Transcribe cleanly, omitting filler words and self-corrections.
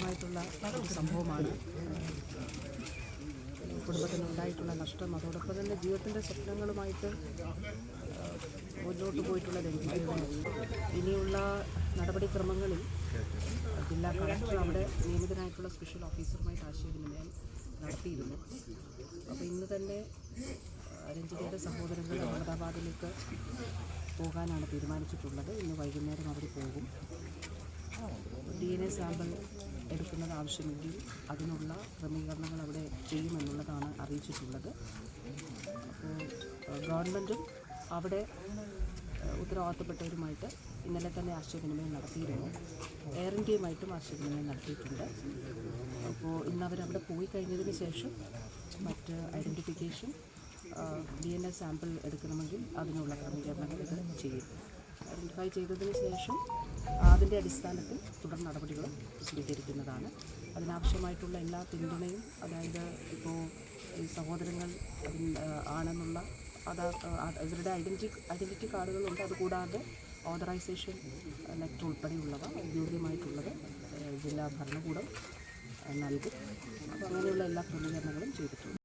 ായിട്ടുള്ള ഒരു സംഭവമാണ് കുടുംബത്തിനുണ്ടായിട്ടുള്ള നഷ്ടം. അതോടൊപ്പം തന്നെ ജീവിതത്തിൻ്റെ സ്വപ്നങ്ങളുമായിട്ട് മുന്നോട്ട് പോയിട്ടുള്ള രഞ്ജിതയുടെ ഇനിയുള്ള നടപടിക്രമങ്ങളിൽ ജില്ലാ കളക്ടർ അവിടെ നിയമിതനായിട്ടുള്ള സ്പെഷ്യൽ ഓഫീസറുമായിട്ട് ആശയവിനിമയം നടത്തിയിരുന്നു. അപ്പോൾ ഇന്ന് തന്നെ രഞ്ജിതയുടെ സഹോദരങ്ങൾ അഹമ്മദാബാദിലേക്ക് പോകാനാണ് തീരുമാനിച്ചിട്ടുള്ളത്. ഇന്ന് വൈകുന്നേരം അവർ പോകും. DNA സാമ്പിൾ എടുക്കുന്നത് ആവശ്യമെങ്കിൽ അതിനുള്ള ക്രമീകരണങ്ങൾ അവിടെ ചെയ്യുമെന്നുള്ളതാണ് അറിയിച്ചിട്ടുള്ളത്. അപ്പോൾ ഗവൺമെൻറ്റും അവിടെ ഉത്തരവാദിത്തപ്പെട്ടവരുമായിട്ട് ഇന്നലെ തന്നെ ആശയവിനിമയം നടത്തിയിരുന്നു. എയർ ഇന്ത്യയുമായിട്ടും ആശയവിനിമയം നടത്തിയിട്ടുണ്ട്. അപ്പോൾ ഇന്ന് അവരവിടെ പോയി കഴിഞ്ഞതിന് ശേഷം മറ്റ് ഐഡൻറ്റിഫിക്കേഷൻ DNA സാമ്പിൾ എടുക്കണമെങ്കിൽ അതിനുള്ള ക്രമീകരണങ്ങൾ ഇത് ചെയ്യും. ഐഡൻറ്റിഫൈ ചെയ്തതിന് ശേഷം അതിൻ്റെ അടിസ്ഥാനത്തിൽ തുടർ നടപടികളും സ്വീകരിക്കുന്നതാണ്. അതിനാവശ്യമായിട്ടുള്ള എല്ലാ പിന്തുണയും, അതായത് ഇപ്പോൾ ഈ സഹോദരങ്ങൾ ആണെന്നുള്ള ഇവരുടെ ഐഡൻറ്റിറ്റി കാർഡുകളുണ്ട്. അതുകൂടാതെ ഓതറൈസേഷൻ ലെറ്റർ ഉൾപ്പെടെയുള്ളവ ഔദ്യോഗികമായിട്ടുള്ളത് ജില്ലാ ഭരണകൂടം നൽകും. അപ്പോൾ അങ്ങനെയുള്ള എല്ലാ ക്രമീകരണങ്ങളും ചെയ്തിട്ടുണ്ട്.